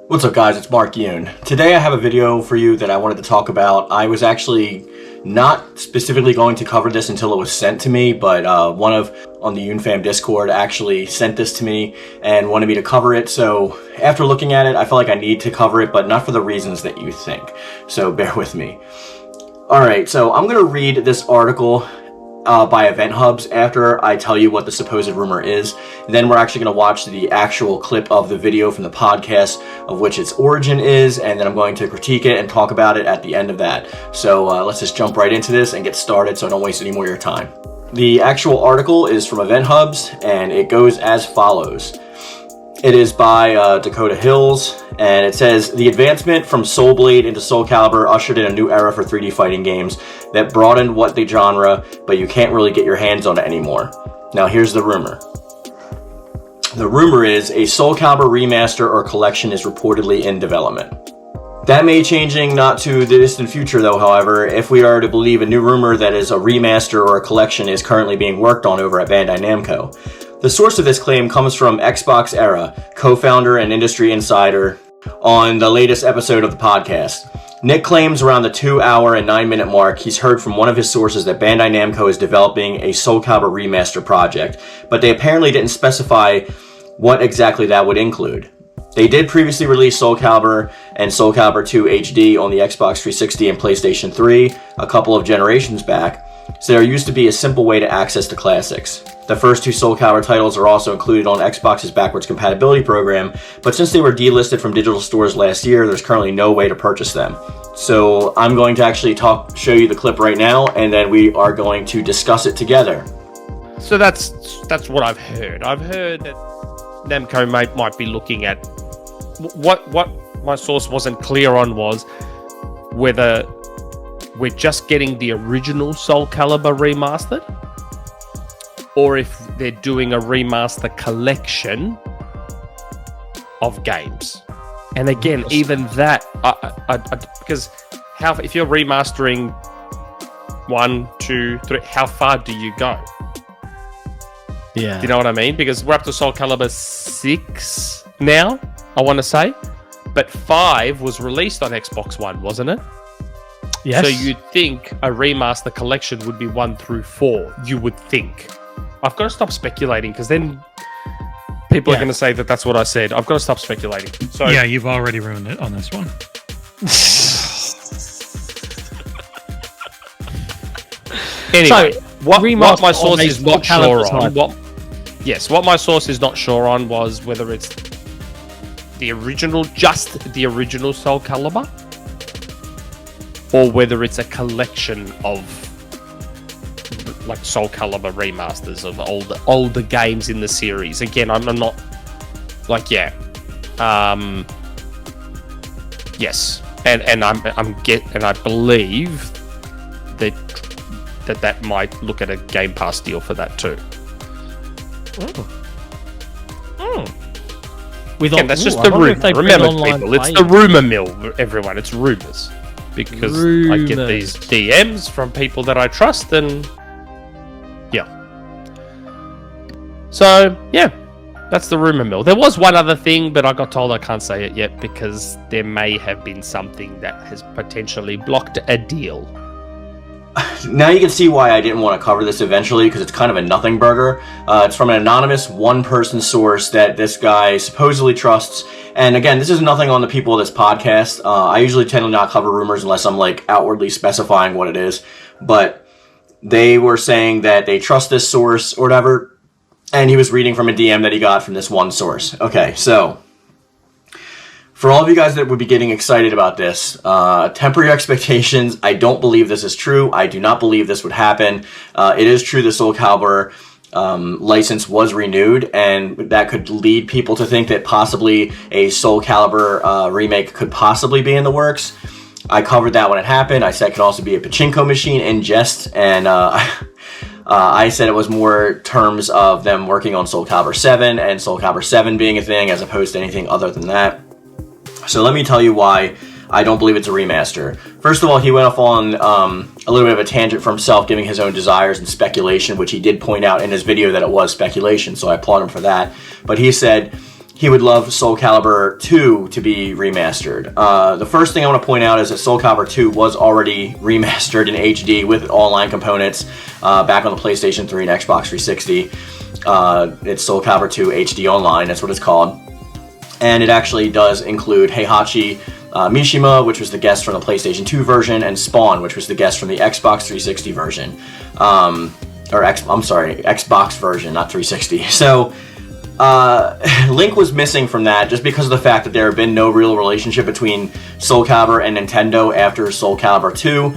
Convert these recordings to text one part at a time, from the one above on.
What's up guys, it's Mark Yoon. Today I have a video for you that I wanted to talk about. I was actually not specifically going to cover this until it was sent to me, but on the Yoon-Fam Discord actually sent this to me and wanted me to cover it. So after looking at it, I felt like I need to cover it, but not for the reasons that you think. So bear with me. Alright, so I'm going to read this article by Event Hubs after I tell you what the supposed rumor is. Then we're actually going to watch the actual clip of the video from the podcast of which its origin is, and then I'm going to critique it and talk about it at the end of that. So let's just jump right into this and get started so I don't waste any more of your time. The actual article is from Event Hubs and it goes as follows. It is by Dakota Hills, and it says, the advancement from Soul Blade into Soul Calibur ushered in a new era for 3D fighting games that broadened what the genre, but you can't really get your hands on it anymore. Now here's the rumor. The rumor is a Soul Calibur remaster or collection is reportedly in development. That may changing not to the distant future though, however, if we are to believe a new rumor that is a remaster or a collection is currently being worked on over at Bandai Namco. The source of this claim comes from Xbox Era, co-founder and industry insider, on the latest episode of the podcast. Nick claims around the 2-hour and 9-minute mark he's heard from one of his sources that Bandai Namco is developing a Soul Calibur remaster project, but they apparently didn't specify what exactly that would include. They did previously release Soul Calibur and Soul Calibur 2 HD on the Xbox 360 and PlayStation 3 a couple of generations back, so there used to be a simple way to access the classics. The first two Soul Calibur titles are also included on Xbox's backwards compatibility program, but since they were delisted from digital stores last year, there's currently no way to purchase them. So I'm going to actually show you the clip right now, and then we are going to discuss it together. So that's what I've heard. I've heard that Namco might be looking at what my source wasn't clear on was whether we're just getting the original Soul Calibur remastered, or if they're doing a remaster collection of games. And again, even that, because if you're remastering 1, 2, 3, how far do you go? Yeah. Do you know what I mean? Because we're up to Soul Calibur 6 now, I want to say. But 5 was released on Xbox One, wasn't it? Yes. So you'd think a remaster collection would be 1 through 4. You would think. I've got to stop speculating because then people are going to say that that's what I said. I've got to stop speculating. So yeah, you've already ruined it on this one. Anyway, So, what my source on is not Soul sure Calibur on. What my source is not sure on was whether it's the original, just the original Soul Calibur, or whether it's a collection of like Soul Calibur remasters of older games in the series. Again, I'm not like yes, and I believe that might look at a Game Pass deal for that too. That's just the rumor. Remember, people, it's the rumor mill. Everyone, it's rumors because I get these DMs from people that I trust, and so that's the rumor mill. There was one other thing, but I got told I can't say it yet because there may have been something that has potentially blocked a deal. Now you can see why I didn't want to cover this eventually, because it's kind of a nothing burger. It's from an anonymous one-person source that this guy supposedly trusts. And again, this is nothing on the people of this podcast. I usually tend to not cover rumors unless I'm like outwardly specifying what it is. But they were saying that they trust this source or whatever, and he was reading from a DM that he got from this one source. Okay, so for all of you guys that would be getting excited about this, temper your expectations. I don't believe this is true. I do not believe this would happen. It is true the Soul Calibur license was renewed, and that could lead people to think that possibly a Soul Calibur remake could possibly be in the works. I covered that when it happened. I said it could also be a pachinko machine in jest, and I said it was more terms of them working on Soul Calibur 7 and Soul Calibur 7 being a thing as opposed to anything other than that. So let me tell you why I don't believe it's a remaster. First of all, he went off on a little bit of a tangent for himself, giving his own desires and speculation, which he did point out in his video that it was speculation, so I applaud him for that. But he said he would love Soul Calibur 2 to be remastered. The first thing I want to point out is that Soul Calibur 2 was already remastered in HD with online components back on the PlayStation 3 and Xbox 360. It's Soul Calibur 2 HD Online, that's what it's called. And it actually does include Heihachi Mishima, which was the guest from the PlayStation 2 version, and Spawn, which was the guest from the Xbox 360 version. Xbox version, not 360. So, Link was missing from that just because of the fact that there had been no real relationship between Soul Calibur and Nintendo after Soul Calibur 2.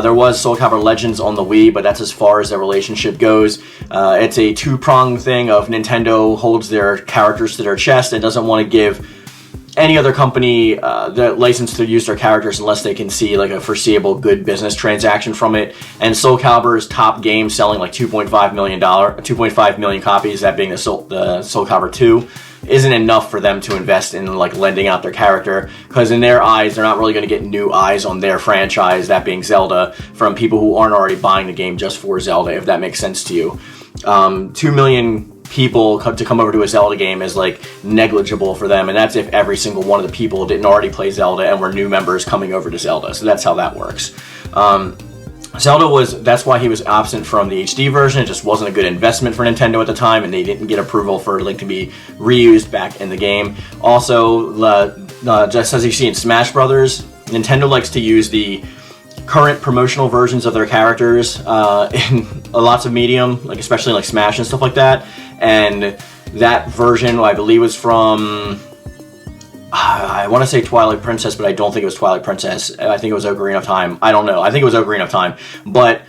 There was Soul Calibur Legends on the Wii, but that's as far as their relationship goes. It's a two-pronged thing of Nintendo holds their characters to their chest and doesn't want to give any other company the license to use their characters unless they can see like a foreseeable good business transaction from it. And Soul Calibur's top game selling like 2.5 million copies, that being the Soul Calibur 2, isn't enough for them to invest in like lending out their character, because in their eyes they're not really going to get new eyes on their franchise, that being Zelda, from people who aren't already buying the game just for Zelda, if that makes sense to you. 2 million people to come over to a Zelda game is like negligible for them, and that's if every single one of the people didn't already play Zelda and were new members coming over to Zelda. So that's how that works. That's why he was absent from the HD version. It just wasn't a good investment for Nintendo at the time, and they didn't get approval for Link to be reused back in the game. Also, just as you see in Smash Brothers, Nintendo likes to use the current promotional versions of their characters in lots of medium, like especially like Smash and stuff like that. And that version, I believe, was from, I want to say Twilight Princess, but I don't think it was Twilight Princess. I think it was Ocarina of Time. I don't know. I think it was Ocarina of Time. But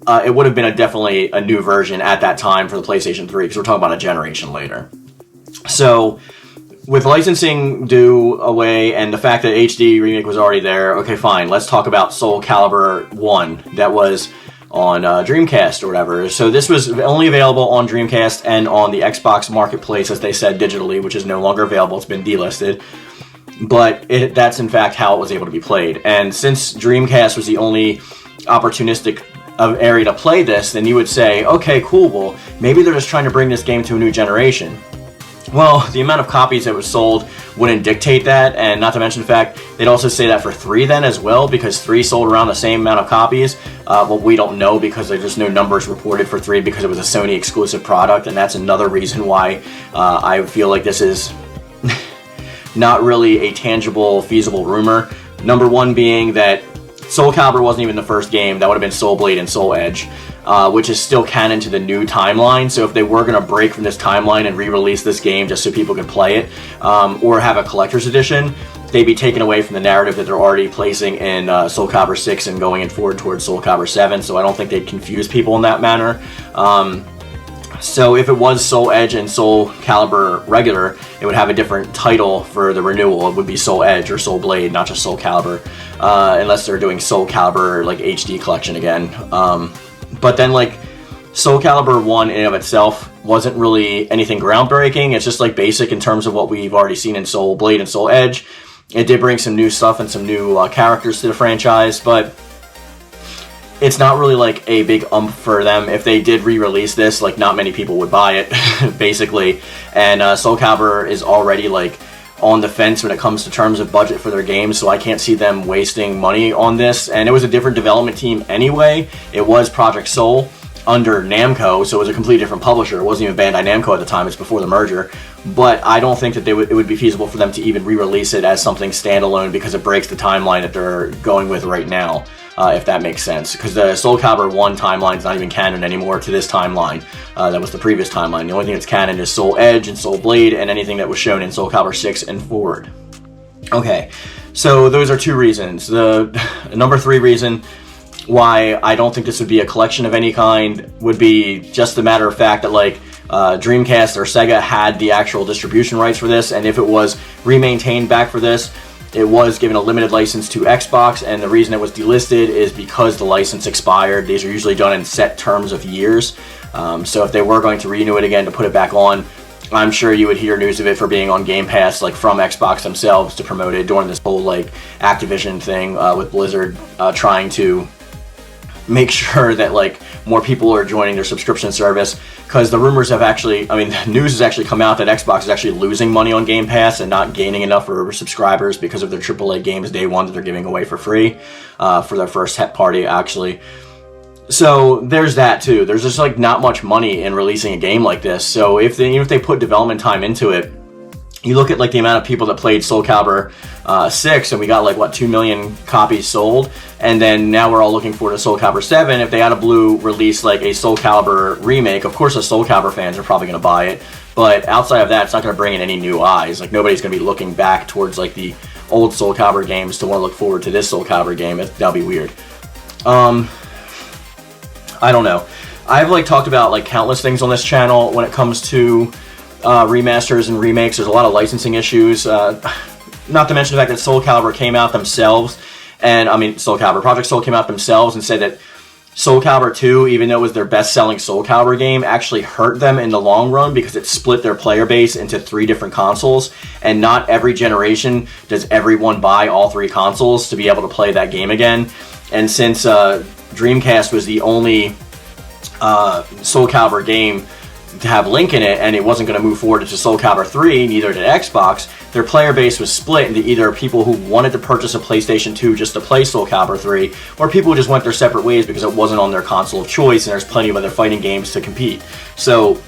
it would have been definitely a new version at that time for the PlayStation 3, because we're talking about a generation later. So, with licensing due away and the fact that HD Remake was already there, okay, fine. Let's talk about Soul Calibur 1 that was on Dreamcast or whatever. So this was only available on Dreamcast and on the Xbox Marketplace, as they said, digitally, which is no longer available. It's been delisted. But that's in fact how it was able to be played. And since Dreamcast was the only opportunistic area to play this, then you would say, okay, cool, well, maybe they're just trying to bring this game to a new generation. Well, the amount of copies that was sold wouldn't dictate that, and not to mention the fact, they'd also say that for 3 then as well, because 3 sold around the same amount of copies. Well, we don't know, because there's just no numbers reported for 3 because it was a Sony exclusive product, and that's another reason why I feel like this is not really a tangible, feasible rumor. Number one being that Soul Calibur wasn't even the first game. That would have been Soul Blade and Soul Edge, which is still canon to the new timeline. So if they were going to break from this timeline and re-release this game just so people could play it, or have a collector's edition, they'd be taken away from the narrative that they're already placing in Soul Calibur 6 and going forward towards Soul Calibur 7. So I don't think they'd confuse people in that manner. So if it was Soul Edge and Soul Calibur regular, it would have a different title for the renewal. It would be Soul Edge or Soul Blade, not just Soul Calibur, unless they're doing Soul Calibur like HD collection again. But then like Soul Calibur 1 in and of itself wasn't really anything groundbreaking. It's just like basic in terms of what we've already seen in Soul Blade and Soul Edge. It did bring some new stuff and some new characters to the franchise, but it's not really like a big for them. If they did re-release this, like not many people would buy it, basically. And Soul Calibur is already like on the fence when it comes to terms of budget for their games, so I can't see them wasting money on this. And it was a different development team anyway. It was Project Soul under Namco, so it was a completely different publisher. It wasn't even Bandai Namco at the time, it's before the merger. But I don't think that it would be feasible for them to even re-release it as something standalone, because it breaks the timeline that they're going with right now, if that makes sense. Because the Soul Calibur 1 timeline is not even canon anymore to this timeline. That was the previous timeline. The only thing that's canon is Soul Edge and Soul Blade, and anything that was shown in Soul Calibur 6 and forward. Okay, so those are 2 reasons. The number 3 reason why I don't think this would be a collection of any kind would be just the matter of fact that like Dreamcast or Sega had the actual distribution rights for this, and if it was remaintained back for this, it was given a limited license to Xbox, and the reason it was delisted is because the license expired. These are usually done in set terms of years, so if they were going to renew it again to put it back on, I'm sure you would hear news of it for being on Game Pass, like from Xbox themselves to promote it during this whole like Activision thing with Blizzard trying to make sure that like more people are joining their subscription service, because the rumors have actually, I mean, the news has actually come out that Xbox is actually losing money on Game Pass and not gaining enough for subscribers because of their AAA games day one that they're giving away for free for their first party actually. So there's that too. There's just like not much money in releasing a game like this. So even if they put development time into it, you look at like the amount of people that played Soul Calibur 6, and we got like what 2 million copies sold, and then now we're all looking forward to Soul Calibur 7. If they had a blue release like a Soul Calibur remake, of course the Soul Calibur fans are probably going to buy it, but outside of that, it's not going to bring in any new eyes. Like nobody's going to be looking back towards like the old Soul Calibur games to want to look forward to this Soul Calibur game. That'll be weird. I don't know. I've like talked about like countless things on this channel when it comes to remasters and remakes. There's a lot of licensing issues. Not to mention the fact that Soul Calibur came out themselves, and I mean Project Soul came out themselves and said that Soul Calibur 2, even though it was their best-selling Soul Calibur game, actually hurt them in the long run because it split their player base into 3 different consoles, and not every generation does everyone buy all 3 consoles to be able to play that game again. And since Dreamcast was the only Soul Calibur game to have Link in it, and it wasn't going to move forward to Soul Calibur 3, neither did Xbox, their player base was split into either people who wanted to purchase a PlayStation 2 just to play Soul Calibur 3, or people who just went their separate ways because it wasn't on their console of choice, and there's plenty of other fighting games to compete. So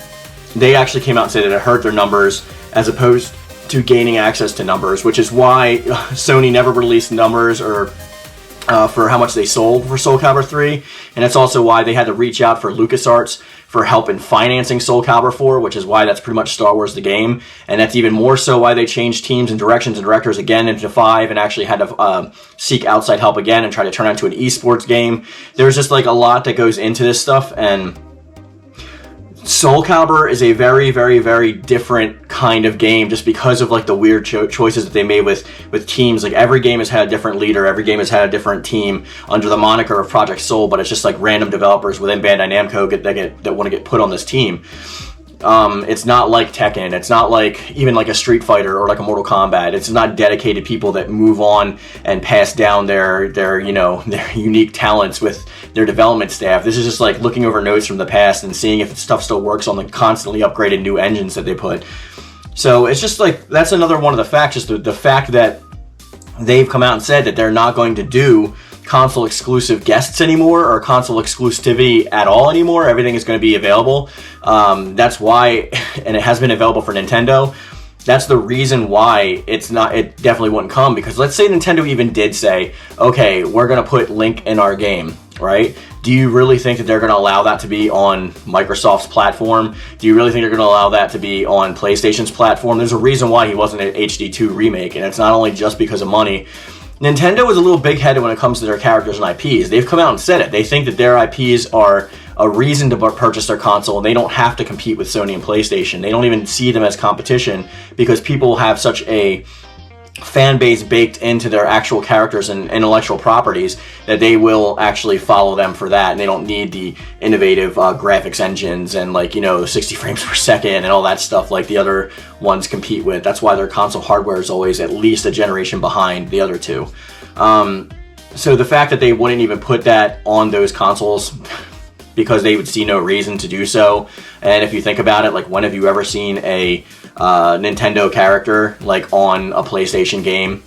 they actually came out and said that it hurt their numbers as opposed to gaining access to numbers, which is why Sony never released numbers or for how much they sold for Soul Calibur 3, and that's also why they had to reach out for LucasArts for help in financing Soul Calibur 4, which is why that's pretty much Star Wars the game, and that's even more so why they changed teams and directions and directors again into 5 and actually had to seek outside help again and try to turn it into an esports game. There's just like a lot that goes into this stuff, and Soul Calibur is a very, very, very different kind of game just because of like the weird choices that they made with teams. Like every game has had a different leader, every game has had a different team under the moniker of Project Soul, but it's just like random developers within Bandai Namco that want to get put on this team. It's not like Tekken, it's not like even like a Street Fighter or like a Mortal Kombat. It's not dedicated people that move on and pass down their you know, their unique talents with their development staff. This is just like looking over notes from the past and seeing if stuff still works on the constantly upgraded new engines that they put. So it's just like, that's another one of the facts, just the fact that they've come out and said that they're not going to do console exclusive guests anymore or console exclusivity at all anymore. Everything is going to be available. That's why, and it has been available for Nintendo. That's the reason why it definitely wouldn't come, because let's say Nintendo even did say, okay, we're going to put Link in our game, right? Do you really think that they're going to allow that to be on Microsoft's platform? Do you really think they're going to allow that to be on PlayStation's platform? There's a reason why he wasn't an HD2 remake, and it's not only just because of money. Nintendo is a little big-headed when it comes to their characters and IPs. They've come out and said it. They think that their IPs are a reason to purchase their console, and they don't have to compete with Sony and PlayStation. They don't even see them as competition because people have such a fan base baked into their actual characters and intellectual properties that they will actually follow them for that, and they don't need the innovative graphics engines and, like, you know, 60 frames per second and all that stuff like the other ones compete with. That's why their console hardware is always at least a generation behind the other two. So the fact that they wouldn't even put that on those consoles because they would see no reason to do so, and if you think about it, like, when have you ever seen a Nintendo character like on a PlayStation game?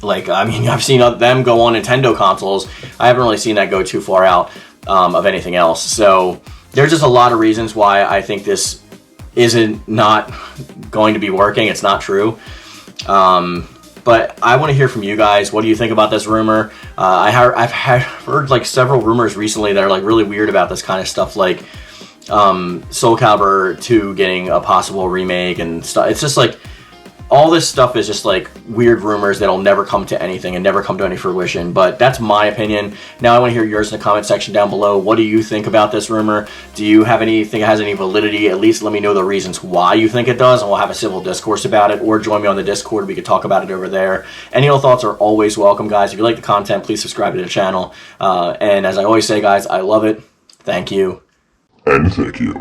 Like, I mean, I've seen them go on Nintendo consoles. I haven't really seen that go too far out of anything else. So there's just a lot of reasons why I think this not going to be working. It's not true. But I want to hear from you guys. What do you think about this rumor? I've heard like several rumors recently that are like really weird about this kind of stuff, like Soul Calibur 2 getting a possible remake and stuff. It's just like, all this stuff is just like weird rumors that'll never come to anything and never come to any fruition. But that's my opinion. Now I want to hear yours in the comment section down below. What do you think about this rumor? Do you have anything that has any validity? At least let me know the reasons why you think it does, and we'll have a civil discourse about it, or join me on the Discord. We could talk about it over there. Any other thoughts are always welcome, guys. If you like the content, please subscribe to the channel. And as I always say, guys, I love it. Thank you. And thank you.